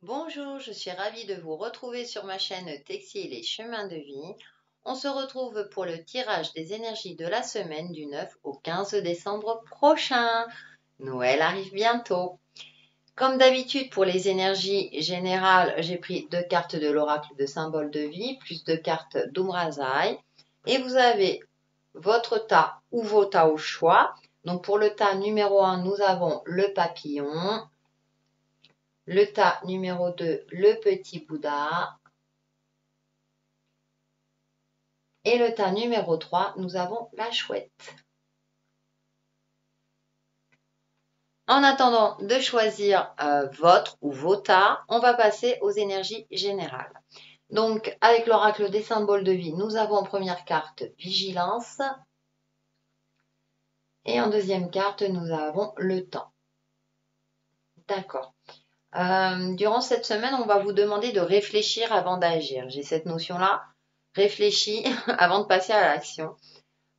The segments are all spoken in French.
Bonjour, je suis ravie de vous retrouver sur ma chaîne Textile et Chemins de Vie. On se retrouve pour le tirage des énergies de la semaine du 9 au 15 décembre prochain. Noël arrive bientôt. Comme d'habitude pour les énergies générales, j'ai pris 2 cartes de l'oracle de symbole de vie, plus 2 cartes d'Umrazai. Et vous avez votre tas ou vos tas au choix. Donc pour le tas numéro 1, nous avons le papillon. Le tas numéro 2, le petit Bouddha. Et le tas numéro 3, nous avons la chouette. En attendant de choisir votre ou vos tas, on va passer aux énergies générales. Donc, avec l'oracle des symboles de vie, nous avons en première carte vigilance. Et en deuxième carte, nous avons le temps. D'accord. Durant cette semaine, on va vous demander de réfléchir avant d'agir. J'ai cette notion-là. Réfléchis avant de passer à l'action.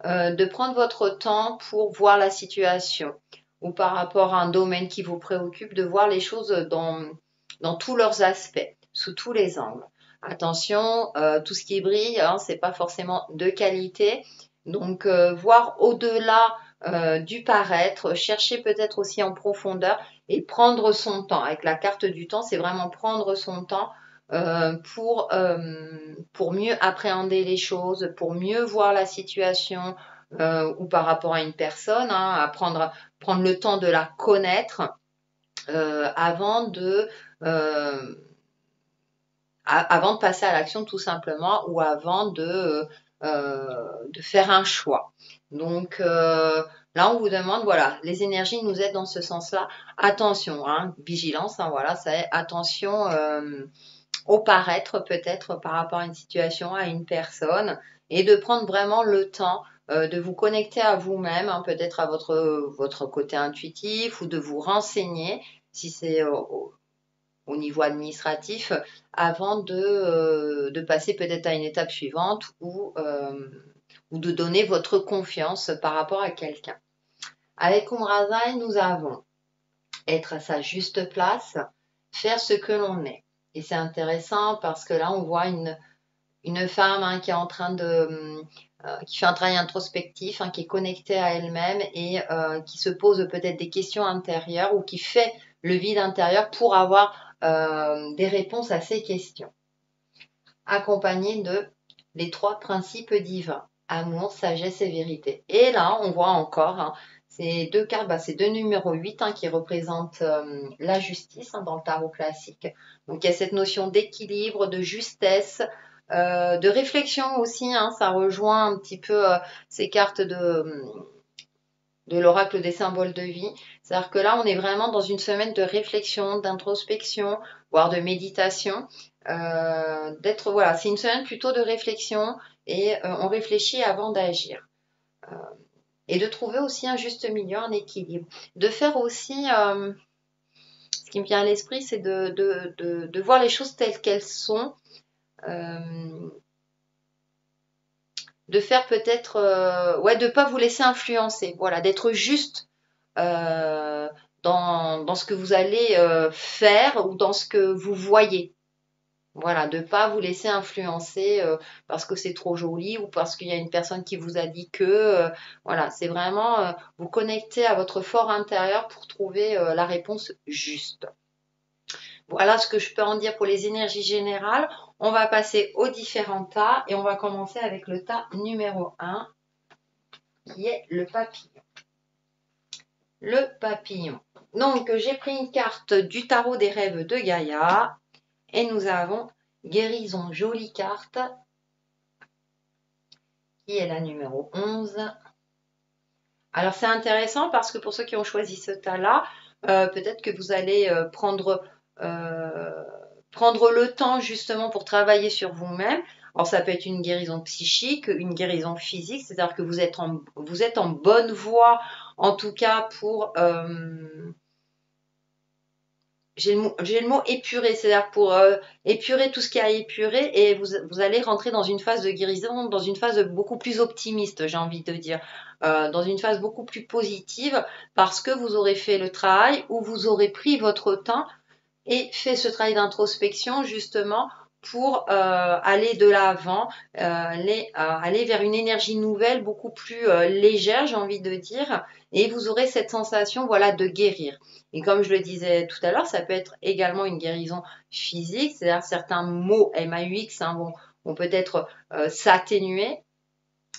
De prendre votre temps pour voir la situation ou par rapport à un domaine qui vous préoccupe, de voir les choses dans tous leurs aspects, sous tous les angles. Attention, tout ce qui brille, hein, c'est pas forcément de qualité. Donc, voir au-delà du paraître, chercher peut-être aussi en profondeur et prendre son temps. Avec la carte du temps, c'est vraiment prendre son temps pour mieux appréhender les choses, pour mieux voir la situation ou par rapport à une personne, hein, prendre le temps de la connaître avant de passer à l'action tout simplement ou avant de faire un choix. Donc là, on vous demande, voilà, les énergies nous aident dans ce sens-là. Attention, hein, vigilance, hein, voilà, c'est attention au paraître peut-être par rapport à une situation, à une personne, et de prendre vraiment le temps de vous connecter à vous-même, hein, peut-être à votre côté intuitif, ou de vous renseigner si c'est au niveau administratif, avant de passer peut-être à une étape suivante ou de donner votre confiance par rapport à quelqu'un. Avec Umrazai, nous avons être à sa juste place, faire ce que l'on est. Et c'est intéressant parce que là, on voit une femme hein, qui est en train qui fait un travail introspectif, hein, qui est connectée à elle-même et qui se pose peut-être des questions intérieures ou qui fait le vide intérieur pour avoir des réponses à ces questions. Accompagnée de les 3 principes divins, amour, sagesse et vérité. Et là, on voit encore hein, ces 2 cartes, c'est 2 numéros 8 hein, qui représentent la justice hein, dans le tarot classique. Donc il y a cette notion d'équilibre, de justesse, de réflexion aussi. Hein, ça rejoint un petit peu ces cartes de l'oracle des symboles de vie. C'est-à-dire que là, on est vraiment dans une semaine de réflexion, d'introspection, voire de méditation. Voilà, c'est une semaine plutôt de réflexion et on réfléchit avant d'agir. Et de trouver aussi un juste milieu, un équilibre. De faire aussi, ce qui me vient à l'esprit, c'est de voir les choses telles qu'elles sont. De faire peut-être, ouais, de pas vous laisser influencer, voilà, d'être juste euh, dans ce que vous allez faire ou dans ce que vous voyez. Voilà, de pas vous laisser influencer parce que c'est trop joli ou parce qu'il y a une personne qui vous a dit que. Voilà, c'est vraiment vous connecter à votre fort intérieur pour trouver la réponse juste. Voilà ce que je peux en dire pour les énergies générales. On va passer aux différents tas et on va commencer avec le tas numéro 1 qui est le papillon. Le papillon. Donc, j'ai pris une carte du tarot des rêves de Gaïa et nous avons guérison, jolie carte qui est la numéro 11. Alors, c'est intéressant parce que pour ceux qui ont choisi ce tas-là, peut-être que vous allez prendre le temps justement pour travailler sur vous-même. Alors ça peut être une guérison psychique, une guérison physique, c'est-à-dire que vous êtes en bonne voie, en tout cas pour... j'ai le mot épurer, c'est-à-dire pour épurer tout ce qui a épuré et vous allez rentrer dans une phase de guérison, dans une phase beaucoup plus optimiste, j'ai envie de dire, dans une phase beaucoup plus positive parce que vous aurez fait le travail ou vous aurez pris votre temps et fait ce travail d'introspection justement pour aller de l'avant, aller vers une énergie nouvelle, beaucoup plus légère, j'ai envie de dire, et vous aurez cette sensation, voilà, de guérir. Et comme je le disais tout à l'heure, ça peut être également une guérison physique, c'est-à-dire certains mots MAUX vont peut-être s'atténuer.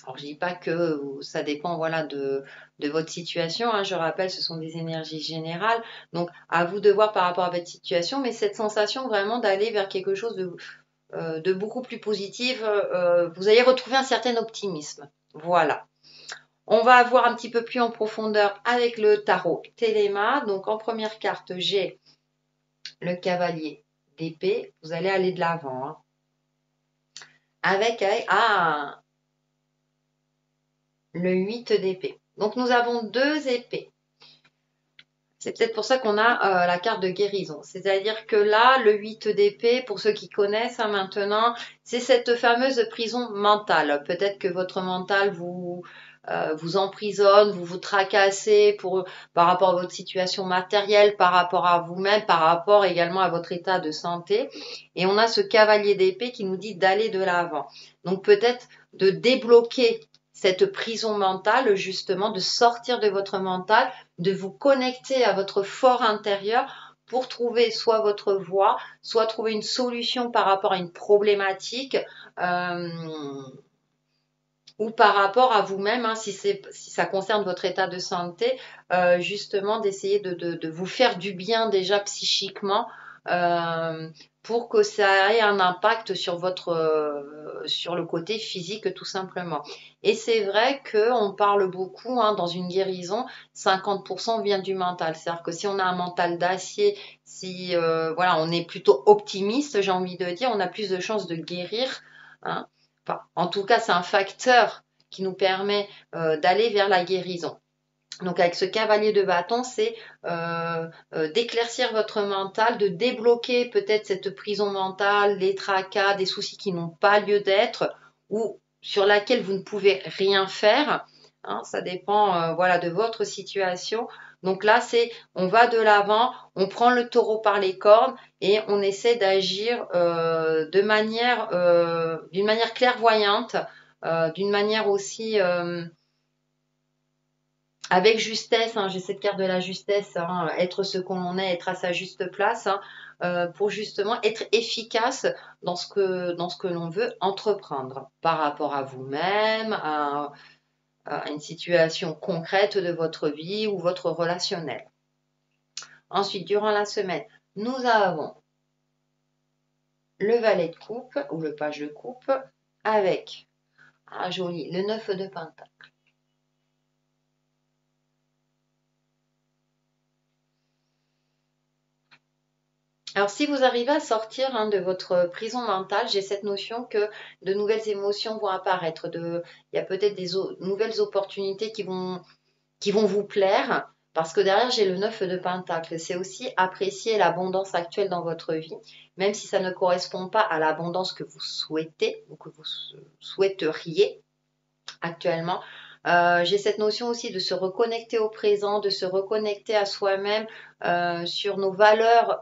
Alors, je dis pas que ça dépend, voilà, de votre situation, hein. Je rappelle, ce sont des énergies générales. Donc, à vous de voir par rapport à votre situation, mais cette sensation vraiment d'aller vers quelque chose de beaucoup plus positif, vous allez retrouver un certain optimisme. Voilà. On va voir un petit peu plus en profondeur avec le tarot Téléma. Donc, en première carte, j'ai le cavalier d'épée. Vous allez aller de l'avant, hein. Avec le 8 d'épée. Donc, nous avons deux épées. C'est peut-être pour ça qu'on a la carte de guérison. C'est-à-dire que là, le 8 d'épée, pour ceux qui connaissent maintenant, c'est cette fameuse prison mentale. Peut-être que votre mental vous emprisonne, vous tracassez par rapport à votre situation matérielle, par rapport à vous-même, par rapport également à votre état de santé. Et on a ce cavalier d'épée qui nous dit d'aller de l'avant. Donc peut-être de débloquer cette prison mentale, justement, de sortir de votre mental, de vous connecter à votre fort intérieur pour trouver soit votre voie, soit trouver une solution par rapport à une problématique ou par rapport à vous-même, hein, si ça concerne votre état de santé, justement d'essayer de vous faire du bien déjà psychiquement pour que ça ait un impact sur sur le côté physique tout simplement. Et c'est vrai qu'on parle beaucoup dans une guérison, 50% vient du mental. C'est-à-dire que si on a un mental d'acier, si voilà, on est plutôt optimiste, j'ai envie de dire, on a plus de chances de guérir, hein. Enfin, en tout cas, c'est un facteur qui nous permet d'aller vers la guérison. Donc avec ce cavalier de bâton, c'est d'éclaircir votre mental, de débloquer peut-être cette prison mentale, les tracas, des soucis qui n'ont pas lieu d'être ou sur laquelle vous ne pouvez rien faire. Hein, ça dépend voilà, de votre situation. Donc là, on va de l'avant, on prend le taureau par les cornes et on essaie d'agir d'une manière clairvoyante, d'une manière aussi avec justesse, hein. J'ai cette carte de la justesse, hein, être ce qu'on est, être à sa juste place, hein, pour justement être efficace dans ce que l'on veut entreprendre par rapport à vous-même, à une situation concrète de votre vie ou votre relationnel. Ensuite, durant la semaine, nous avons le valet de coupe ou le page de coupe avec, joli, le 9 de pentacle. Alors, si vous arrivez à sortir de votre prison mentale, j'ai cette notion que de nouvelles émotions vont apparaître. Il y a peut-être des nouvelles opportunités qui vont vous plaire, parce que derrière, j'ai le 9 de Pentacle. C'est aussi apprécier l'abondance actuelle dans votre vie, même si ça ne correspond pas à l'abondance que vous souhaitez ou que vous souhaiteriez actuellement. J'ai cette notion aussi de se reconnecter au présent, de se reconnecter à soi-même sur nos valeurs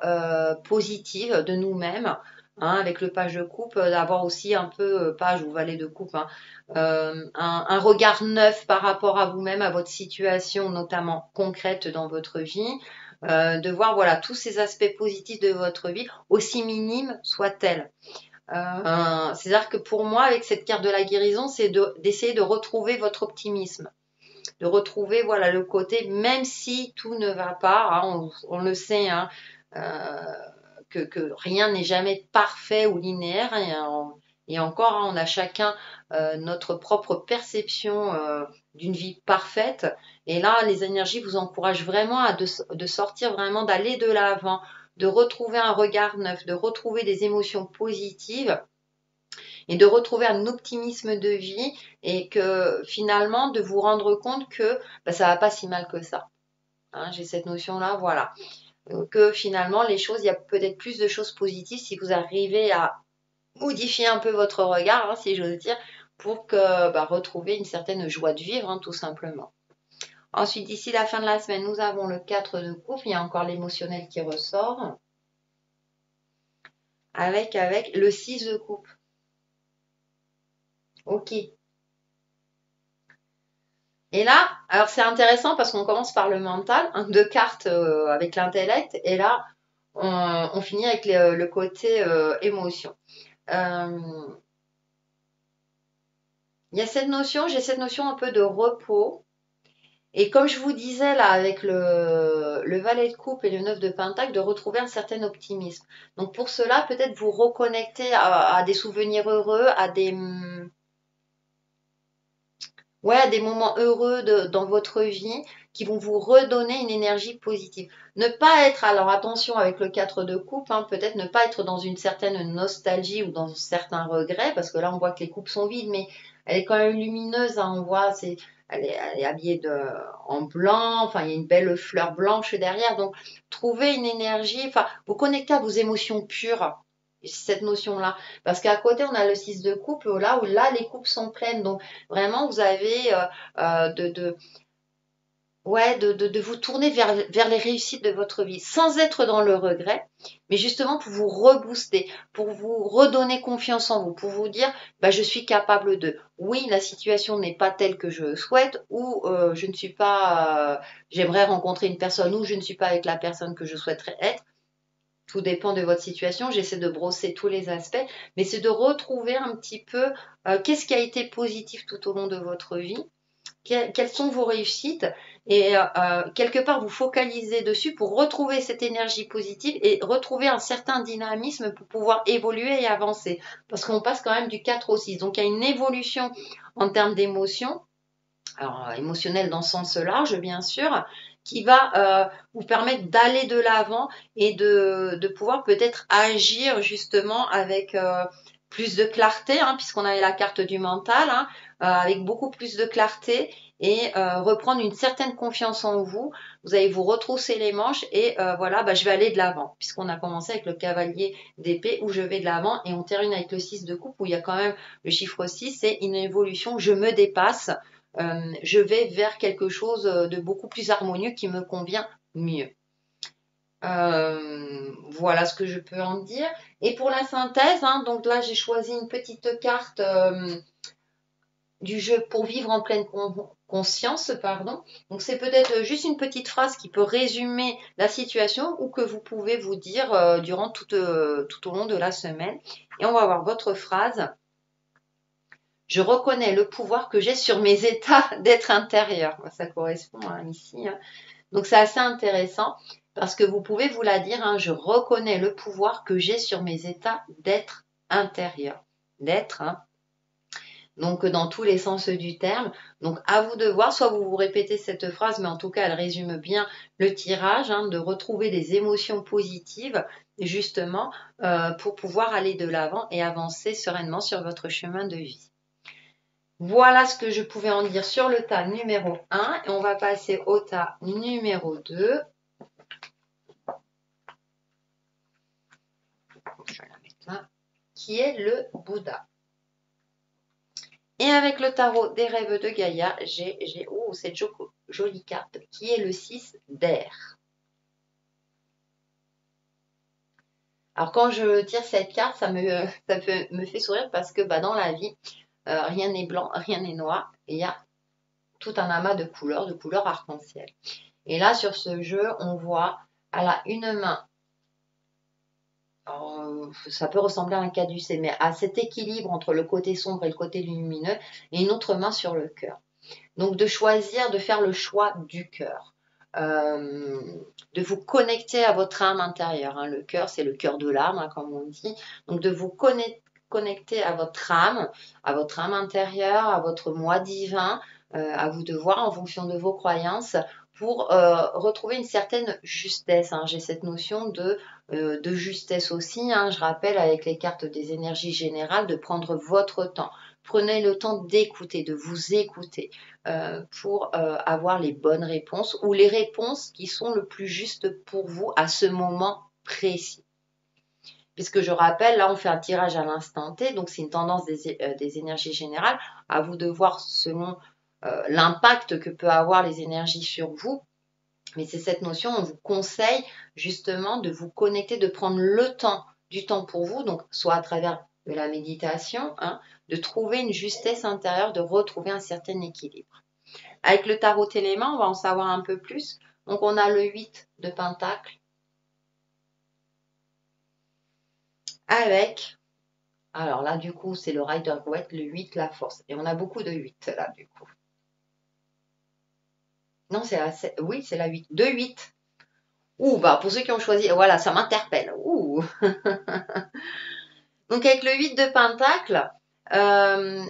positives de nous-mêmes. Hein, avec le page de coupe, d'avoir aussi un peu, page ou valet de coupe, hein, un regard neuf par rapport à vous-même, à votre situation notamment concrète dans votre vie, de voir voilà tous ces aspects positifs de votre vie, aussi minimes soient-elles. C'est-à-dire que pour moi, avec cette carte de la guérison, c'est d'essayer de retrouver votre optimisme, de retrouver voilà le côté, même si tout ne va pas, hein, on le sait, hein, que rien n'est jamais parfait ou linéaire, et encore, hein, on a chacun notre propre perception d'une vie parfaite. Et là, les énergies vous encouragent vraiment de sortir vraiment, d'aller de l'avant, de retrouver un regard neuf, de retrouver des émotions positives et de retrouver un optimisme de vie et que finalement de vous rendre compte que ça va pas si mal que ça. Hein, j'ai cette notion-là, voilà. Que finalement les choses, il y a peut-être plus de choses positives si vous arrivez à modifier un peu votre regard, hein, si j'ose dire, pour que retrouver une certaine joie de vivre, hein, tout simplement. Ensuite, d'ici la fin de la semaine, nous avons le 4 de coupe, il y a encore l'émotionnel qui ressort. avec le 6 de coupe. Ok. Et là, alors c'est intéressant parce qu'on commence par le mental, hein, deux cartes avec l'intellect, et là, on finit avec le côté émotion. Il y a cette notion, j'ai cette notion un peu de repos. Et comme je vous disais là, avec le valet de coupe et le 9 de pentacle, de retrouver un certain optimisme. Donc pour cela, peut-être vous reconnecter à des souvenirs heureux, à des, ouais, à des moments heureux dans votre vie qui vont vous redonner une énergie positive. Ne pas être, alors attention avec le 4 de coupe, hein, peut-être ne pas être dans une certaine nostalgie ou dans certains regrets, parce que là on voit que les coupes sont vides, mais elle est quand même lumineuse, hein, on voit, elle est habillée en blanc, enfin il y a une belle fleur blanche derrière, donc trouver une énergie, enfin vous connectez à vos émotions pures, cette notion-là. Parce qu'à côté, on a le 6 de coupe, là où là, les coupes sont pleines. Donc, vraiment, vous avez ouais, de vous tourner vers les réussites de votre vie, sans être dans le regret, mais justement pour vous rebooster, pour vous redonner confiance en vous, pour vous dire, bah, je suis capable de. Oui, la situation n'est pas telle que je souhaite, ou je ne suis pas, j'aimerais rencontrer une personne, ou je ne suis pas avec la personne que je souhaiterais être. Tout dépend de votre situation. J'essaie de brosser tous les aspects, mais c'est de retrouver un petit peu qu'est-ce qui a été positif tout au long de votre vie, quelles sont vos réussites, et quelque part vous focaliser dessus pour retrouver cette énergie positive et retrouver un certain dynamisme pour pouvoir évoluer et avancer. Parce qu'on passe quand même du 4 au 6. Donc il y a une évolution en termes d'émotion, alors émotionnelle dans le sens large bien sûr, qui va vous permettre d'aller de l'avant et de pouvoir peut-être agir justement avec plus de clarté, hein, puisqu'on avait la carte du mental, hein, avec beaucoup plus de clarté et reprendre une certaine confiance en vous. Vous allez vous retrousser les manches et voilà, bah, je vais aller de l'avant, puisqu'on a commencé avec le cavalier d'épée où je vais de l'avant et on termine avec le 6 de coupe où il y a quand même le chiffre 6, c'est une évolution, je me dépasse. Je vais vers quelque chose de beaucoup plus harmonieux qui me convient mieux. Voilà ce que je peux en dire. Et pour la synthèse, hein, donc là j'ai choisi une petite carte du jeu pour vivre en pleine conscience, pardon. Donc c'est peut-être juste une petite phrase qui peut résumer la situation ou que vous pouvez vous dire durant tout au long de la semaine. Et on va voir votre phrase. Je reconnais le pouvoir que j'ai sur mes états d'être intérieur. Ça correspond ici. Hein. Donc c'est assez intéressant parce que vous pouvez vous la dire, hein, je reconnais le pouvoir que j'ai sur mes états d'être intérieur. D'être, hein, donc dans tous les sens du terme. Donc à vous de voir, soit vous vous répétez cette phrase, mais en tout cas elle résume bien le tirage, hein, de retrouver des émotions positives justement pour pouvoir aller de l'avant et avancer sereinement sur votre chemin de vie. Voilà ce que je pouvais en dire sur le tas numéro 1 et on va passer au tas numéro 2. Je vais la mettre là, qui est le Bouddha. Et avec le tarot des rêves de Gaïa, j'ai cette jolie carte qui est le 6 d'air. Alors quand je tire cette carte, ça me fait sourire parce que bah, dans la vie, rien n'est blanc, rien n'est noir. Et il y a tout un amas de couleurs arc-en-ciel. Et là, sur ce jeu, on voit elle a une main. Alors, ça peut ressembler à un caducée, mais à cet équilibre entre le côté sombre et le côté lumineux, et une autre main sur le cœur. Donc de choisir, de faire le choix du cœur. De vous connecter à votre âme intérieure. Hein. Le cœur, c'est le cœur de l'âme, hein, comme on dit. Donc de vous connecter à votre âme intérieure, à votre moi divin, à vous de voir en fonction de vos croyances pour retrouver une certaine justesse. Hein. J'ai cette notion de justesse aussi. Hein. Je rappelle avec les cartes des énergies générales de prendre votre temps. Prenez le temps d'écouter, de vous écouter pour avoir les bonnes réponses ou les réponses qui sont le plus justes pour vous à ce moment précis. Puisque je rappelle, là on fait un tirage à l'instant T, donc c'est une tendance des énergies générales. À vous de voir selon l'impact que peut avoir les énergies sur vous. Mais c'est cette notion, on vous conseille justement de vous connecter, de prendre le temps du temps pour vous, donc soit à travers de la méditation, hein, de trouver une justesse intérieure, de retrouver un certain équilibre. Avec le tarot téléma, on va en savoir un peu plus. Donc on a le 8 de Pentacle avec, alors là du coup c'est le Rider-Waite, le 8, la force. Et on a beaucoup de 8 là du coup. Non, c'est la 7, oui c'est la 8, 2 8. Ouh, bah pour ceux qui ont choisi, voilà, ça m'interpelle. Ouh. Donc avec le 8 de Pentacle,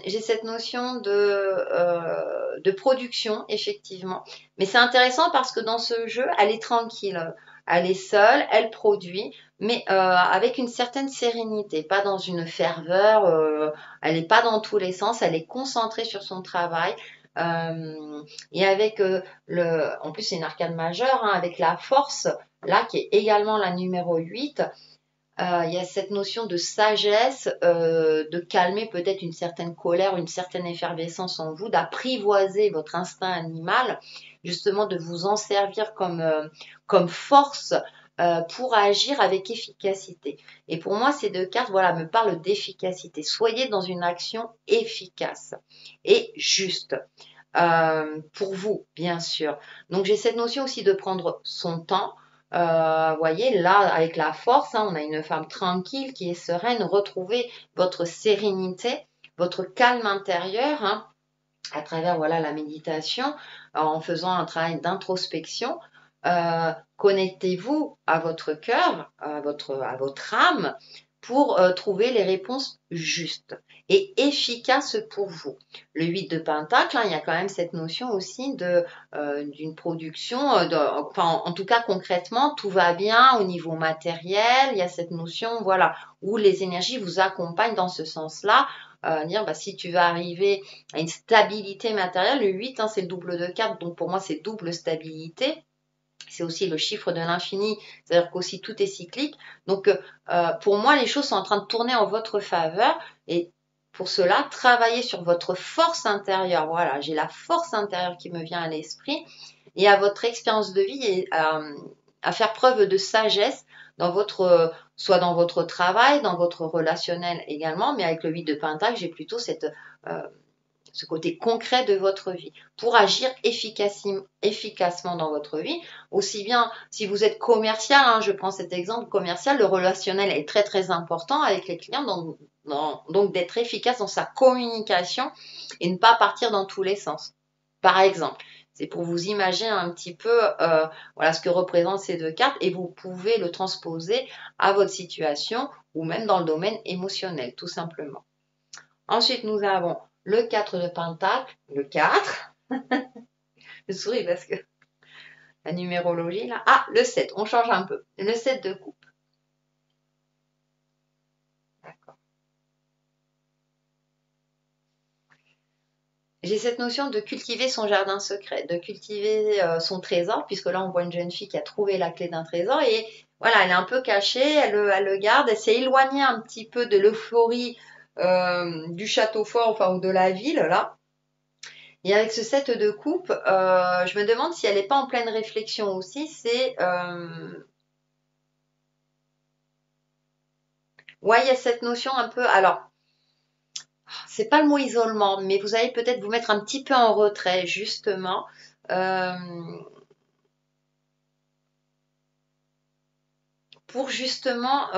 j'ai cette notion de production, effectivement. Mais c'est intéressant parce que dans ce jeu, elle est tranquille. Elle est seule, elle produit, mais avec une certaine sérénité, pas dans une ferveur, elle n'est pas dans tous les sens, elle est concentrée sur son travail. Et avec en plus c'est une arcane majeure, hein, avec la force, là qui est également la numéro 8, il y a cette notion de sagesse, de calmer peut-être une certaine colère, une certaine effervescence en vous, d'apprivoiser votre instinct animal, justement de vous en servir comme force pour agir avec efficacité. Et pour moi, ces deux cartes, voilà, me parlent d'efficacité. Soyez dans une action efficace et juste. Pour vous, bien sûr. Donc j'ai cette notion aussi de prendre son temps. Voyez, là, avec la force, hein, on a une femme tranquille qui est sereine. Retrouvez votre sérénité, votre calme intérieur, hein, à travers voilà la méditation, en faisant un travail d'introspection. Connectez-vous à votre cœur, à votre âme, pour trouver les réponses justes et efficaces pour vous. Le 8 de Pentacle, hein, il y a quand même cette notion aussi d'une production, enfin, en tout cas concrètement, tout va bien au niveau matériel, il y a cette notion, voilà, où les énergies vous accompagnent dans ce sens-là, dire bah, si tu veux arriver à une stabilité matérielle, le 8, hein, c'est le double de 4, donc pour moi c'est double stabilité. C'est aussi le chiffre de l'infini, c'est-à-dire qu'aussi tout est cyclique. Donc pour moi, les choses sont en train de tourner en votre faveur et pour cela, travaillez sur votre force intérieure. Voilà, j'ai la force intérieure qui me vient à l'esprit et à votre expérience de vie et à faire preuve de sagesse dans votre, soit dans votre travail, dans votre relationnel également, mais avec le 8 de Pentacle, j'ai plutôt ce côté concret de votre vie pour agir efficacement dans votre vie. Aussi bien si vous êtes commercial, hein, je prends cet exemple commercial, le relationnel est très très important avec les clients, donc d'être efficace dans sa communication et ne pas partir dans tous les sens. Par exemple, c'est pour vous imaginer un petit peu voilà ce que représentent ces deux cartes et vous pouvez le transposer à votre situation ou même dans le domaine émotionnel, tout simplement. Ensuite, nous avons le 4 de Pentacle, le 4. Je souris parce que la numérologie là. Ah, le 7, on change un peu. Le 7 de coupe. D'accord. J'ai cette notion de cultiver son jardin secret, de cultiver son trésor, puisque là on voit une jeune fille qui a trouvé la clé d'un trésor et voilà, elle est un peu cachée, elle le garde, elle s'est éloignée un petit peu de l'euphorie du château fort, enfin ou de la ville là. Et avec ce 7 de coupe, je me demande si elle n'est pas en pleine réflexion aussi. Ouais, il y a cette notion un peu. Alors, c'est pas le mot isolement, mais vous allez peut-être vous mettre un petit peu en retrait, justement. euh, pour justement,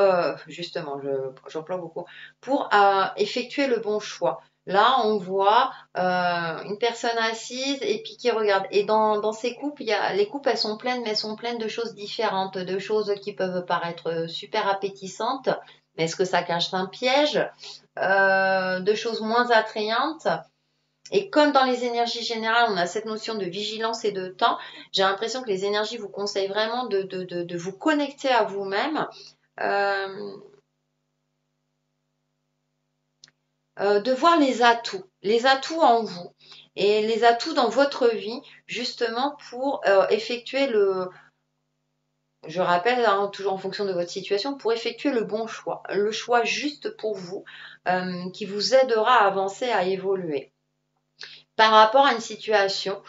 j'emploie beaucoup, pour effectuer le bon choix. Là, on voit une personne assise et puis qui regarde. Et dans ces coupes, les coupes, elles sont pleines, mais elles sont pleines de choses différentes, de choses qui peuvent paraître super appétissantes, mais est-ce que ça cache un piège? De choses moins attrayantes. Et comme dans les énergies générales, on a cette notion de vigilance et de temps, j'ai l'impression que les énergies vous conseillent vraiment de vous connecter à vous-même, euh, de voir les atouts en vous et les atouts dans votre vie, justement pour effectuer je rappelle, hein, toujours en fonction de votre situation, pour effectuer le bon choix, le choix juste pour vous, qui vous aidera à avancer, à évoluer. Par rapport à une situation,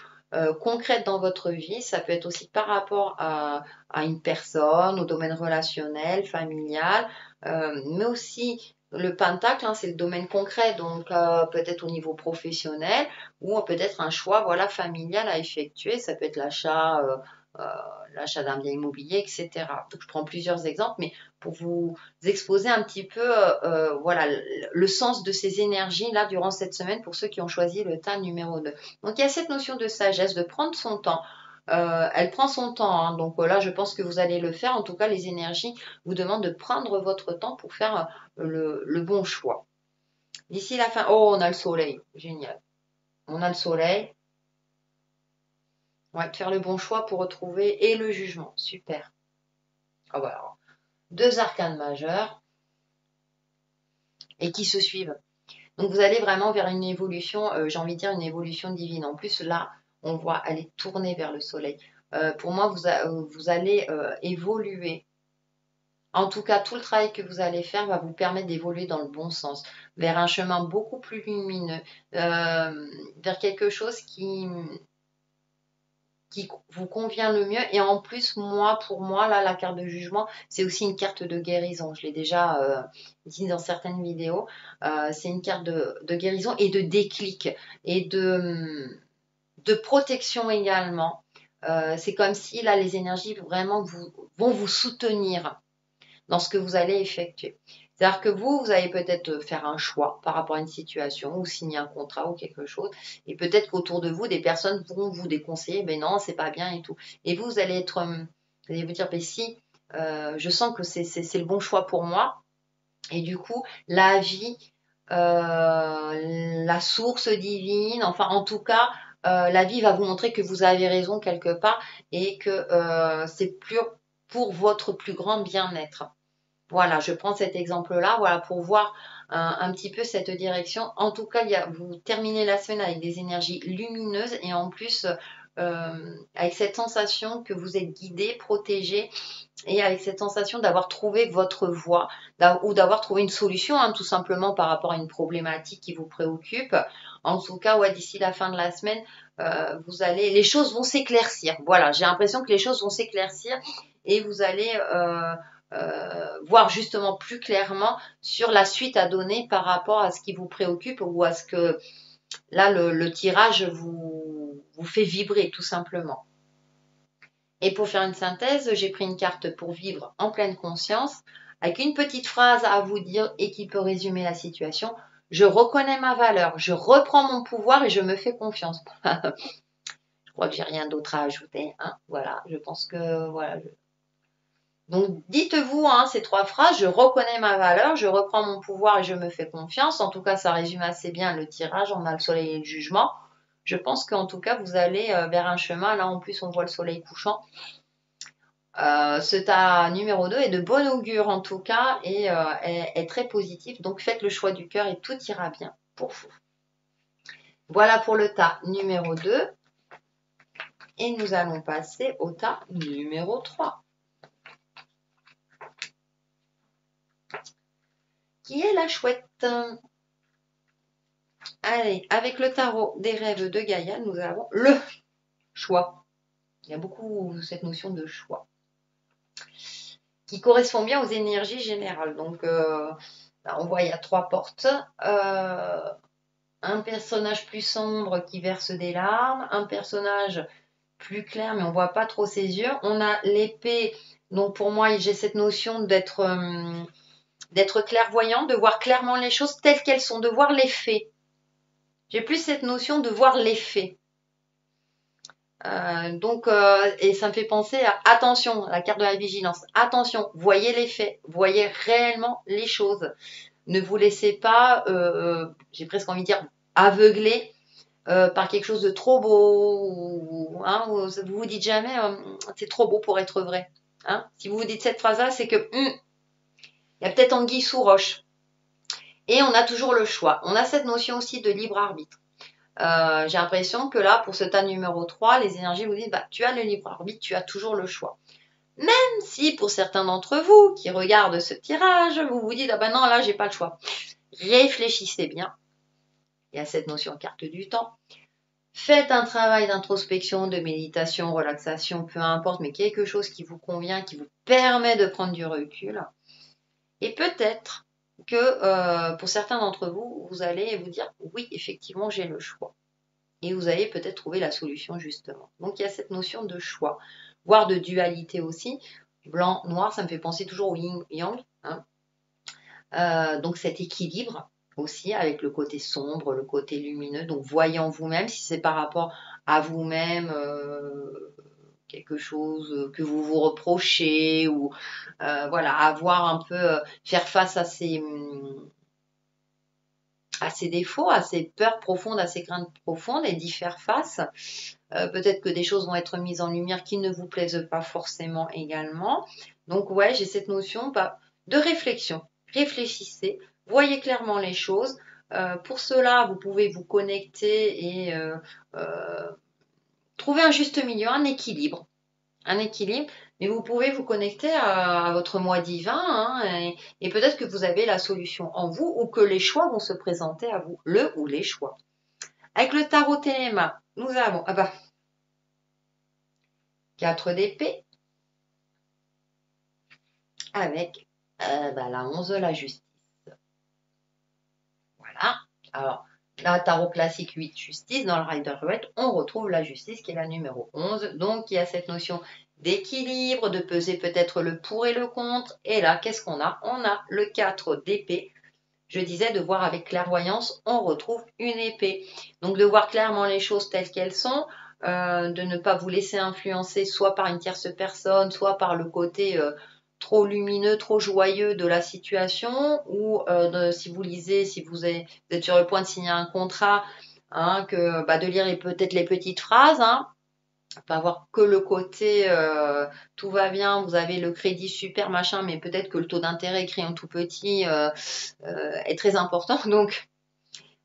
concrètes dans votre vie. Ça peut être aussi par rapport à une personne, au domaine relationnel, familial, mais aussi le pentacle, hein, c'est le domaine concret, donc peut-être au niveau professionnel ou peut-être un choix voilà, familial à effectuer. Ça peut être euh, l'achat d'un bien immobilier, etc. Donc je prends plusieurs exemples, mais pour vous exposer un petit peu voilà, le sens de ces énergies-là durant cette semaine pour ceux qui ont choisi le tas numéro 2. Donc il y a cette notion de sagesse, de prendre son temps. Elle prend son temps, hein, donc là je pense que vous allez le faire. En tout cas, les énergies vous demandent de prendre votre temps pour faire le bon choix. D'ici la fin, oh on a le soleil, génial. On a le soleil. Ouais, faire le bon choix pour retrouver et le jugement, super. Ah bah alors, deux arcanes majeurs et qui se suivent. Donc vous allez vraiment vers une évolution, j'ai envie de dire une évolution divine. En plus là, on voit aller tourner vers le soleil. Pour moi, vous allez évoluer. En tout cas, tout le travail que vous allez faire va vous permettre d'évoluer dans le bon sens, vers un chemin beaucoup plus lumineux, vers quelque chose qui vous convient le mieux. Et en plus, moi, pour moi, là, la carte de jugement, c'est aussi une carte de guérison. Je l'ai déjà dit dans certaines vidéos. C'est une carte de guérison et de déclic et de protection également. C'est comme si là, les énergies vraiment vont vous soutenir dans ce que vous allez effectuer. C'est-à-dire que vous allez peut-être faire un choix par rapport à une situation ou signer un contrat ou quelque chose. Et peut-être qu'autour de vous, des personnes vont vous déconseiller, mais non, c'est pas bien et tout. Et vous allez être, vous allez vous dire, mais si, je sens que c'est le bon choix pour moi. Et du coup, la vie, la source divine, enfin en tout cas, la vie va vous montrer que vous avez raison quelque part et que c'est plus pour votre plus grand bien-être. Voilà, je prends cet exemple-là, voilà, pour voir un petit peu cette direction. En tout cas, vous terminez la semaine avec des énergies lumineuses et en plus avec cette sensation que vous êtes guidé, protégé et avec cette sensation d'avoir trouvé votre voie ou d'avoir trouvé une solution, hein, tout simplement par rapport à une problématique qui vous préoccupe. En tout cas, ouais, d'ici la fin de la semaine, les choses vont s'éclaircir. Voilà, j'ai l'impression que les choses vont s'éclaircir et vous allez voir justement plus clairement sur la suite à donner par rapport à ce qui vous préoccupe ou à ce que là le tirage vous fait vibrer tout simplement. Et pour faire une synthèse, j'ai pris une carte pour vivre en pleine conscience avec une petite phrase à vous dire et qui peut résumer la situation. Je reconnais ma valeur, je reprends mon pouvoir et je me fais confiance. Je crois que j'ai rien d'autre à ajouter, hein. Voilà, je pense que voilà. Donc dites-vous hein, ces trois phrases, je reconnais ma valeur, je reprends mon pouvoir et je me fais confiance. En tout cas, ça résume assez bien le tirage, on a le soleil et le jugement. Je pense qu'en tout cas, vous allez vers un chemin. Là, en plus, on voit le soleil couchant. Ce tas numéro 2 est de bon augure en tout cas et est très positif. Donc faites le choix du cœur et tout ira bien pour vous. Voilà pour le tas numéro 2. Et nous allons passer au tas numéro 3. Qui est la chouette. Allez, avec le tarot des rêves de Gaïa, nous avons le choix. Il y a beaucoup cette notion de choix qui correspond bien aux énergies générales. Donc, là, on voit il y a 3 portes. Un personnage plus sombre qui verse des larmes, un personnage plus clair mais on voit pas trop ses yeux. On a l'épée, donc pour moi j'ai cette notion d'être clairvoyant, de voir clairement les choses telles qu'elles sont, de voir les faits. J'ai plus cette notion de voir les faits. Et ça me fait penser à attention, la carte de la vigilance. Attention, voyez les faits, voyez réellement les choses. Ne vous laissez pas, j'ai presque envie de dire, aveugler par quelque chose de trop beau. Vous vous dites jamais, c'est trop beau pour être vrai. Hein, si vous vous dites cette phrase-là, c'est que il y a peut-être anguille sous roche. Et on a toujours le choix. On a cette notion aussi de libre arbitre. J'ai l'impression que là, pour ce tas numéro 3, les énergies vous disent, tu as le libre arbitre, tu as toujours le choix. Même si pour certains d'entre vous qui regardent ce tirage, vous vous dites, non, là, j'ai pas le choix. Réfléchissez bien. Il y a cette notion carte du temps. Faites un travail d'introspection, de méditation, relaxation, peu importe, mais quelque chose qui vous convient, qui vous permet de prendre du recul. Et peut-être que pour certains d'entre vous, vous allez vous dire oui, effectivement, j'ai le choix. Et vous allez peut-être trouver la solution justement. Donc il y a cette notion de choix, voire de dualité aussi. Blanc, noir, ça me fait penser toujours au yin-yang. Hein. Donc cet équilibre aussi avec le côté sombre, le côté lumineux. Donc voyant vous-même, si c'est par rapport à vous-même, quelque chose que vous vous reprochez ou voilà, avoir un peu, faire face à ses défauts, à ses peurs profondes, à ses craintes profondes et d'y faire face. Peut-être que des choses vont être mises en lumière qui ne vous plaisent pas forcément également. Donc ouais, j'ai cette notion de réflexion. Réfléchissez, voyez clairement les choses. Pour cela, vous pouvez vous connecter et trouver un juste milieu, un équilibre. Un équilibre, mais vous pouvez vous connecter à votre moi divin hein, et peut-être que vous avez la solution en vous ou que les choix vont se présenter à vous, le ou les choix. Avec le tarot Téléma, nous avons 4 d'épée avec la 11 de la justice. Voilà. Alors, la tarot classique 8 justice, dans le Rider-Waite, on retrouve la justice qui est la numéro 11. Donc, il y a cette notion d'équilibre, de peser peut-être le pour et le contre. Et là, qu'est-ce qu'on a? On a le 4 d'épée. Je disais de voir avec clairvoyance, on retrouve une épée. Donc, de voir clairement les choses telles qu'elles sont, de ne pas vous laisser influencer soit par une tierce personne, soit par le côté trop lumineux, trop joyeux de la situation, ou si vous lisez, si vous êtes sur le point de signer un contrat, hein, de lire peut-être les petites phrases, hein, pas avoir que le côté tout va bien, vous avez le crédit super machin, mais peut-être que le taux d'intérêt écrit en tout petit est très important. Donc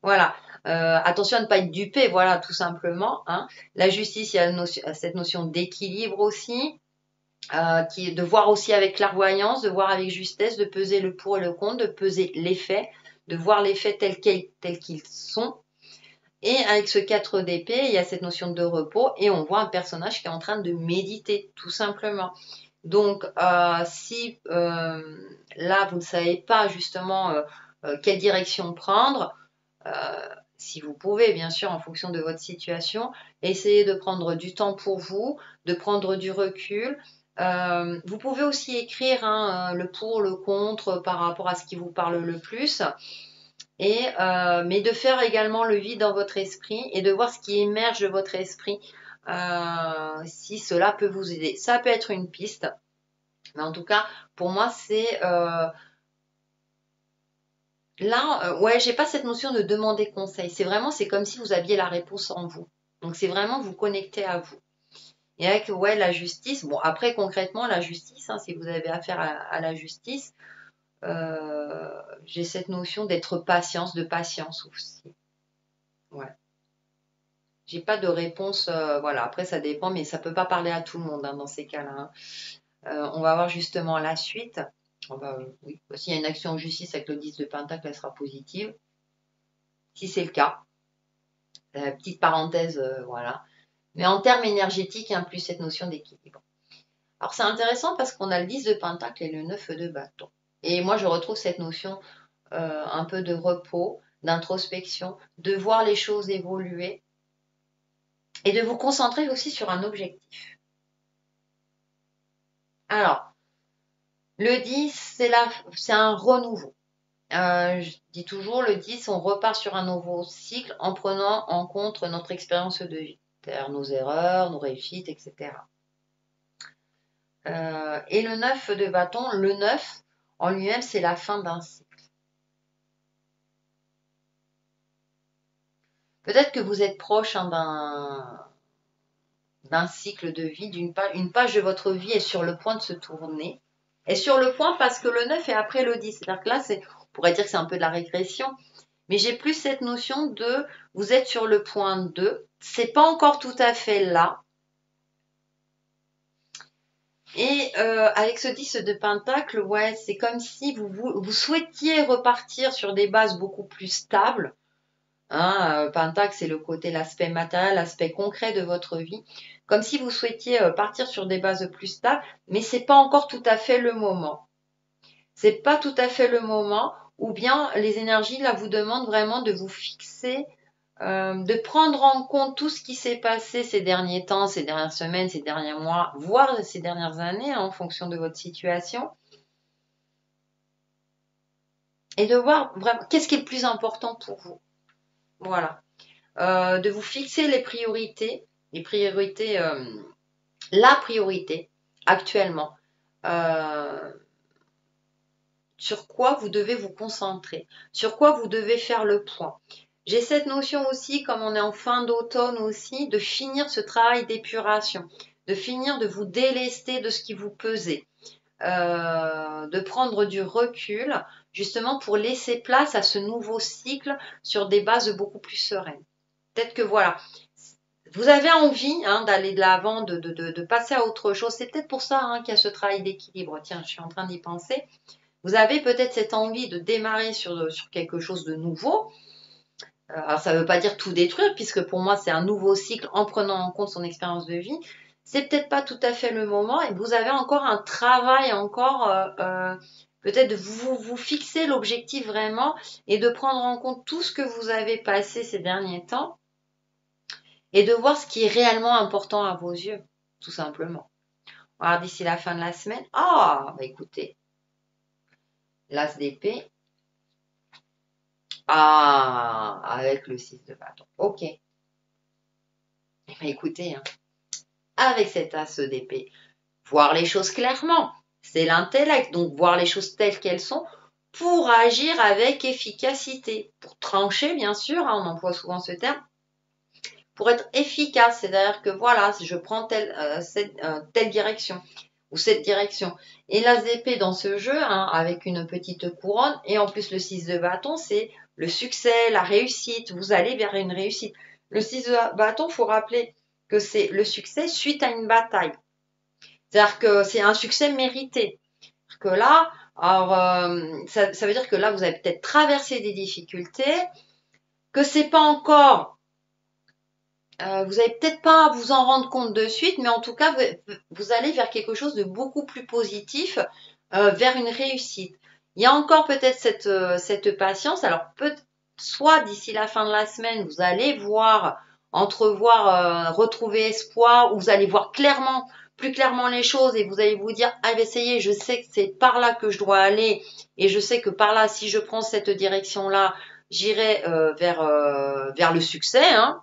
voilà, attention à ne pas être dupé, voilà tout simplement. Hein. La justice, il y a cette notion d'équilibre aussi. Qui est de voir aussi avec clairvoyance, de voir avec justesse, de peser le pour et le contre, de peser les faits, de voir les faits tels qu'ils sont. Et avec ce 4 d'épée, il y a cette notion de repos et on voit un personnage qui est en train de méditer, tout simplement. Donc, si là, vous ne savez pas justement quelle direction prendre, si vous pouvez, bien sûr, en fonction de votre situation, essayez de prendre du temps pour vous, de prendre du recul. Vous pouvez aussi écrire hein, le pour, le contre par rapport à ce qui vous parle le plus. Mais de faire également le vide dans votre esprit et de voir ce qui émerge de votre esprit si cela peut vous aider. Ça peut être une piste, mais en tout cas, pour moi, c'est là, ouais, j'ai pas cette notion de demander conseil. C'est comme si vous aviez la réponse en vous. Donc, c'est vraiment vous connecter à vous. Et avec, ouais, la justice, bon, après, concrètement, la justice, hein, si vous avez affaire à la justice, j'ai cette notion de patience aussi. Ouais. J'ai pas de réponse, voilà. Après, ça dépend, mais ça peut pas parler à tout le monde hein, dans ces cas-là. Hein. On va voir justement la suite. Oui. S'il y a une action en justice avec le 10 de Pentacle, elle sera positive. Si c'est le cas, petite parenthèse, voilà. Mais en termes énergétiques, il y a plus cette notion d'équilibre. Alors c'est intéressant parce qu'on a le 10 de Pentacle et le 9 de bâton. Et moi, je retrouve cette notion un peu de repos, d'introspection, de voir les choses évoluer et de vous concentrer aussi sur un objectif. Alors, le 10, c'est un renouveau. Je dis toujours, le 10, on repart sur un nouveau cycle en prenant en compte notre expérience de vie, c'est-à-dire nos erreurs, nos réussites, etc. Et le 9 de bâton, le 9 en lui-même, c'est la fin d'un cycle. Peut-être que vous êtes proche hein, d'un cycle de vie, une page de votre vie est sur le point de se tourner. Est sur le point parce que le 9 est après le 10. C'est-à-dire que là, on pourrait dire que c'est un peu de la régression. Mais j'ai plus cette notion de vous êtes sur le point 2. C'est pas encore tout à fait là. Et avec ce 10 de Pentacle, ouais, c'est comme si vous souhaitiez repartir sur des bases beaucoup plus stables. Hein, Pentacle, c'est le côté, l'aspect matériel, l'aspect concret de votre vie. Comme si vous souhaitiez partir sur des bases plus stables, mais c'est pas encore tout à fait le moment. C'est pas tout à fait le moment, ou bien les énergies là vous demandent vraiment de vous fixer, de prendre en compte tout ce qui s'est passé ces derniers temps, ces dernières semaines, ces derniers mois, voire ces dernières années, hein, en fonction de votre situation, et de voir vraiment qu'est-ce qui est le plus important pour vous. Voilà. De vous fixer les priorités, la priorité actuellement. Euh, sur quoi vous devez vous concentrer, sur quoi vous devez faire le point. J'ai cette notion aussi, comme on est en fin d'automne aussi, de finir ce travail d'épuration, de finir de vous délester de ce qui vous pesait, de prendre du recul, justement pour laisser place à ce nouveau cycle sur des bases beaucoup plus sereines. Peut-être que voilà, vous avez envie hein, d'aller de l'avant, de passer à autre chose. C'est peut-être pour ça hein, qu'il y a ce travail d'équilibre. Tiens, je suis en train d'y penser. Vous avez peut-être cette envie de démarrer sur quelque chose de nouveau. Alors, ça ne veut pas dire tout détruire, puisque pour moi, c'est un nouveau cycle en prenant en compte son expérience de vie. C'est peut-être pas tout à fait le moment et vous avez encore un travail, encore peut-être de vous fixer l'objectif vraiment et de prendre en compte tout ce que vous avez passé ces derniers temps et de voir ce qui est réellement important à vos yeux, tout simplement. Alors, d'ici la fin de la semaine, bah écoutez, l'as d'épée, avec le 6 de bâton. Ok. Eh bien, écoutez, hein, avec cet as d'épée, voir les choses clairement, c'est l'intellect. Donc, voir les choses telles qu'elles sont pour agir avec efficacité. Pour trancher, bien sûr, hein, on emploie souvent ce terme. Pour être efficace, c'est-à-dire que voilà, je prends telle direction ou cette direction. Et l'as d'épée dans ce jeu, hein, avec une petite couronne, et en plus le 6 de bâton, c'est le succès, la réussite. Vous allez vers une réussite. Le 6 de bâton, il faut rappeler que c'est le succès suite à une bataille. C'est-à-dire que c'est un succès mérité. Que là, alors, ça veut dire que là, vous avez peut-être traversé des difficultés, que c'est pas encore vous n'allez peut-être pas vous en rendre compte de suite, mais en tout cas, vous allez vers quelque chose de beaucoup plus positif, vers une réussite. Il y a encore peut-être cette patience. Alors, soit d'ici la fin de la semaine, vous allez entrevoir, retrouver espoir, ou vous allez voir plus clairement les choses et vous allez vous dire, ah ben ça y est, je sais que c'est par là que je dois aller et je sais que par là, si je prends cette direction-là, j'irai vers le succès, hein.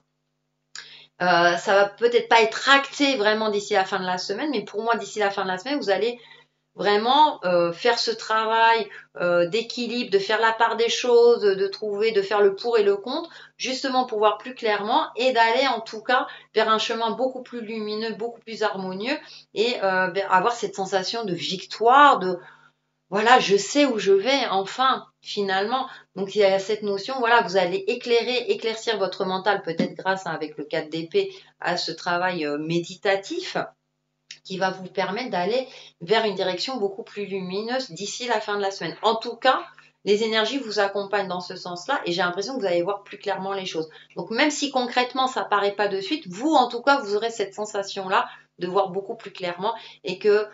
Ça va peut-être pas être acté vraiment d'ici la fin de la semaine, mais pour moi, d'ici la fin de la semaine, vous allez vraiment faire ce travail d'équilibre, de faire la part des choses, de faire le pour et le contre, justement pour voir plus clairement et d'aller en tout cas vers un chemin beaucoup plus lumineux, beaucoup plus harmonieux et avoir cette sensation de victoire, voilà, je sais où je vais, enfin, finalement. Donc, il y a cette notion, voilà, vous allez éclaircir votre mental, peut-être grâce, avec le 4 d'épée, à ce travail méditatif qui va vous permettre d'aller vers une direction beaucoup plus lumineuse d'ici la fin de la semaine. En tout cas, les énergies vous accompagnent dans ce sens-là et j'ai l'impression que vous allez voir plus clairement les choses. Donc, même si concrètement, ça paraît pas de suite, vous, en tout cas, vous aurez cette sensation-là de voir beaucoup plus clairement et que,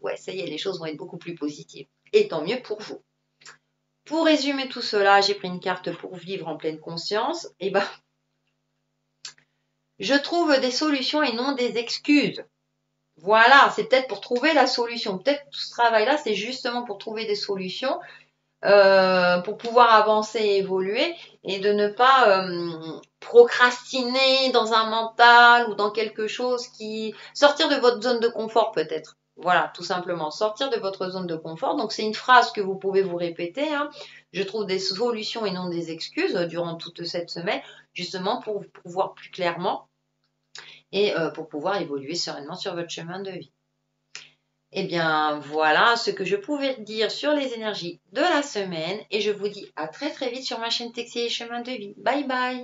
ouais, ça y est, les choses vont être beaucoup plus positives. Et tant mieux pour vous. Pour résumer tout cela, j'ai pris une carte pour vivre en pleine conscience. Et ben, je trouve des solutions et non des excuses. Voilà, c'est peut-être pour trouver la solution. Peut-être tout ce travail-là, c'est justement pour trouver des solutions, pour pouvoir avancer et évoluer et de ne pas procrastiner dans un mental ou dans quelque chose qui... Sortir de votre zone de confort peut-être. Voilà, tout simplement, sortir de votre zone de confort. Donc c'est une phrase que vous pouvez vous répéter, hein. Je trouve des solutions et non des excuses durant toute cette semaine, justement pour voir plus clairement et pour pouvoir évoluer sereinement sur votre chemin de vie. Eh bien, voilà ce que je pouvais dire sur les énergies de la semaine et je vous dis à très très vite sur ma chaîne Texier et Chemin de Vie. Bye bye!